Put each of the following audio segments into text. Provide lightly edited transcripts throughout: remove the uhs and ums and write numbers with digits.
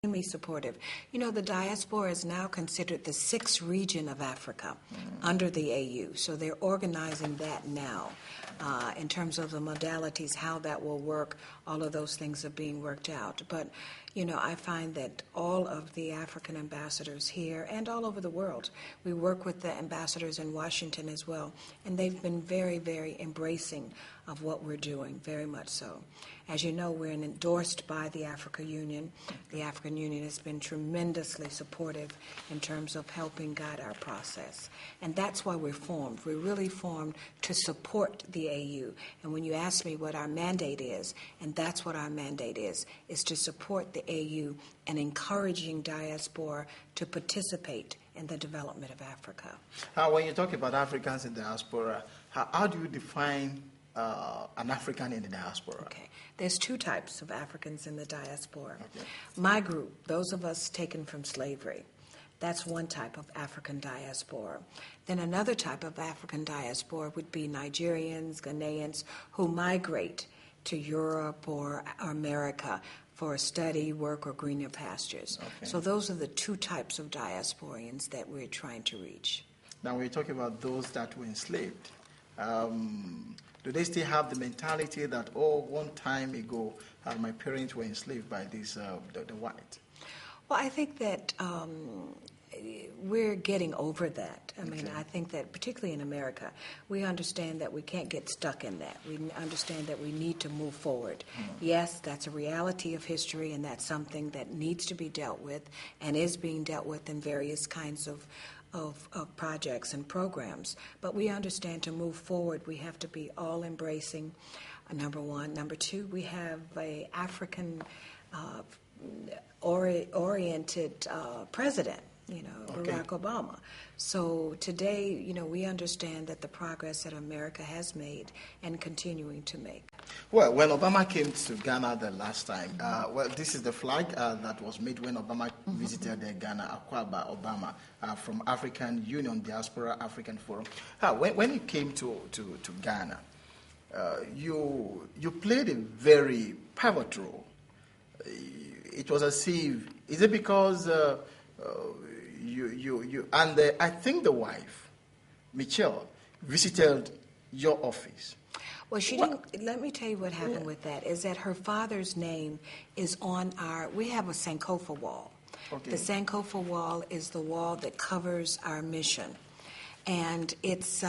extremely supportive. You know, the diaspora is now considered the sixth region of Africa under the AU. So they're organizing that now in terms of the modalities, how that will work. All of those things are being worked out. But, you know, I find that all of the African ambassadors here and all over the world, we work with the ambassadors in Washington as well, and they've been very, very embracing of what we're doing, very much so. As you know, we're endorsed by the African Union. The African Union has been tremendously supportive in terms of helping guide our process. And that's why we're formed. We're really formed to support the AU. And when you ask me what our mandate is, and that's what our mandate is to support the AU and encouraging diaspora to participate in the development of Africa. When you talk about Africans in diaspora, how do you define an African in the diaspora? Okay. There's two types of Africans in the diaspora. Okay. My group, those of us taken from slavery, that's one type of African diaspora. Then another type of African diaspora would be Nigerians, Ghanaians, who migrate to Europe or America for study, work, or greener pastures. Okay. So those are the two types of diasporians that we're trying to reach. Now we're talking about those that were enslaved. Do they still have the mentality that, one time ago, my parents were enslaved by the white? Well, I think that we're getting over that. I mean, I think that particularly in America, we understand that we can't get stuck in that. We understand that we need to move forward. Yes, that's a reality of history, and that's something that needs to be dealt with and is being dealt with in various kinds of projects and programs. But we understand to move forward, we have to be all embracing, number one. Number two, we have an African oriented president, Barack Obama. So today, we understand that the progress that America has made and continuing to make. Well, when Obama came to Ghana the last time, this is the flag that was made when Obama visited Ghana, acquired by Obama from African Union Diaspora African Forum. When he came to Ghana, you played a very pivotal role. It was as if, is it because I think the wife, Michelle, visited your office. Well, she didn't. Let me tell you what happened with that, is that her father's name is on we have a Sankofa wall. Okay. The Sankofa wall is the wall that covers our mission. And it's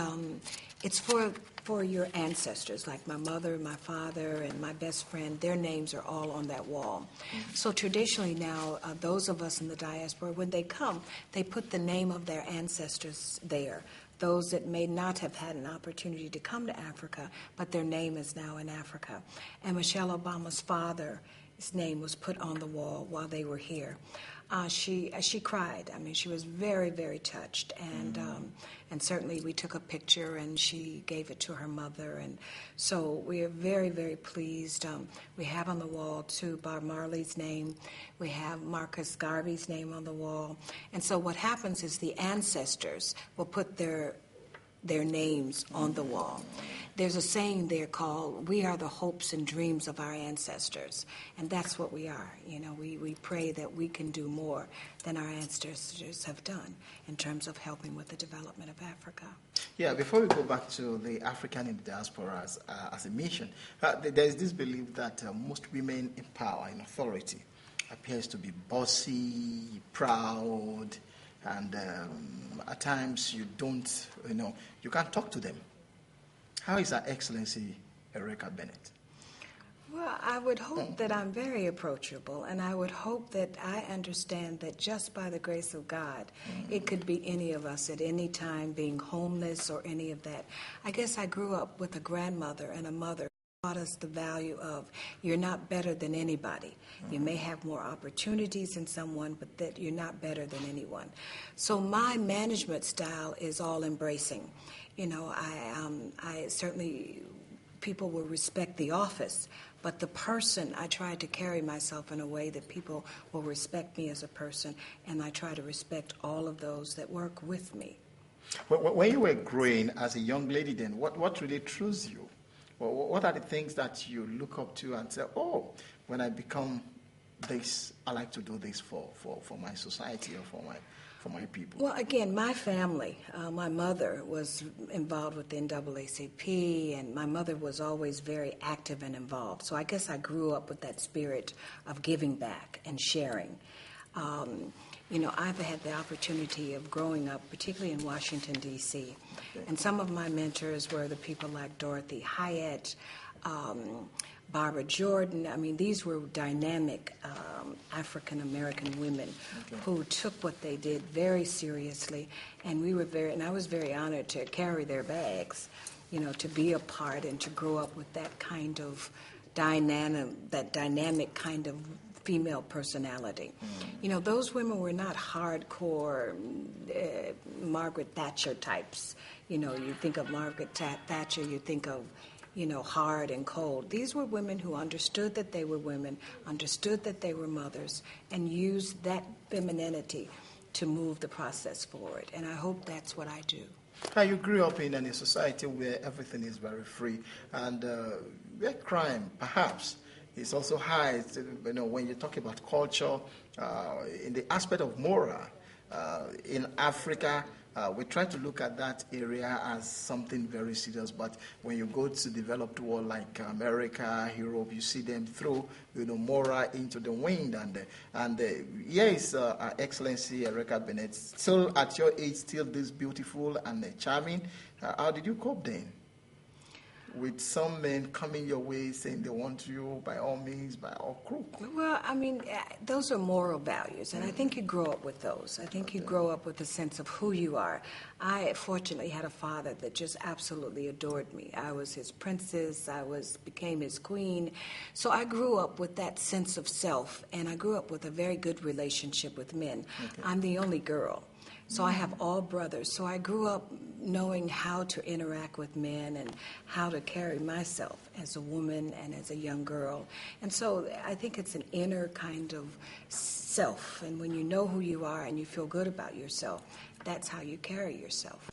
for your ancestors, like my mother, my father, and my best friend. Their names are all on that wall. Mm-hmm. So traditionally now, those of us in the diaspora, when they come, they put the name of their ancestors there. Those that may not have had an opportunity to come to Africa, but their name is now in Africa. And Michelle Obama's father, his name was put on the wall while they were here. She cried. I mean, she was very, very touched, and certainly we took a picture, and she gave it to her mother, and so we are very, very pleased. We have on the wall too Bob Marley's name. We have Marcus Garvey's name on the wall, and so what happens is the ancestors will put their names on the wall. There's a saying there called, "We are the hopes and dreams of our ancestors," and that's what we are. We pray that we can do more than our ancestors have done in terms of helping with the development of Africa. Yeah, before we go back to the African in the diaspora as a mission, there is this belief that most women in power, in authority, appears to be bossy, proud, and at times you don't, you can't talk to them. How is Her Excellency Erika Bennett? Well, I would hope that I'm very approachable, and I would hope that I understand that just by the grace of God, it could be any of us at any time being homeless or any of that. I guess I grew up with a grandmother and a mother who taught us the value of you're not better than anybody. You may have more opportunities than someone, but that you're not better than anyone. So my management style is all embracing. I certainly, people will respect the office, but the person, I try to carry myself in a way that people will respect me as a person, and I try to respect all of those that work with me. When you were growing as a young lady then, what really thrills you? What are the things that you look up to and say, when I become this, I like to do this for my society or for my people? Well, again, my family, my mother was involved with the NAACP, and my mother was always very active and involved. So I guess I grew up with that spirit of giving back and sharing. I've had the opportunity of growing up, particularly in Washington, D.C., and some of my mentors were the people like Dorothy Hyatt, Barbara Jordan. I mean, these were dynamic African-American women who took what they did very seriously, and I was very honored to carry their bags, to be a part and to grow up with that kind of dynamic kind of female personality. Those women were not hardcore Margaret Thatcher types. You think of Margaret Thatcher, you think of hard and cold. These were women who understood that they were women, understood that they were mothers, and used that femininity to move the process forward. And I hope that's what I do. Now, you grew up in a society where everything is very free, and where crime, perhaps, is also high. When you talk about culture, in the aspect of moral, in Africa, we try to look at that area as something very serious, but when you go to developed world like America, Europe, you see them throw moral into the wind. And here is Her Excellency Ereka Bennett, still at your age, still this beautiful and charming. How did you cope then with some men coming your way saying they want you by all means, by all crook? Well, I mean, those are moral values, and I think you grow up with those. I think you grow up with a sense of who you are. I fortunately had a father that just absolutely adored me. I was his princess. Became his queen. So I grew up with that sense of self, and I grew up with a very good relationship with men. I'm the only girl. So I have all brothers. So I grew up knowing how to interact with men and how to carry myself as a woman and as a young girl. And so I think it's an inner kind of self. And when you know who you are and you feel good about yourself, that's how you carry yourself.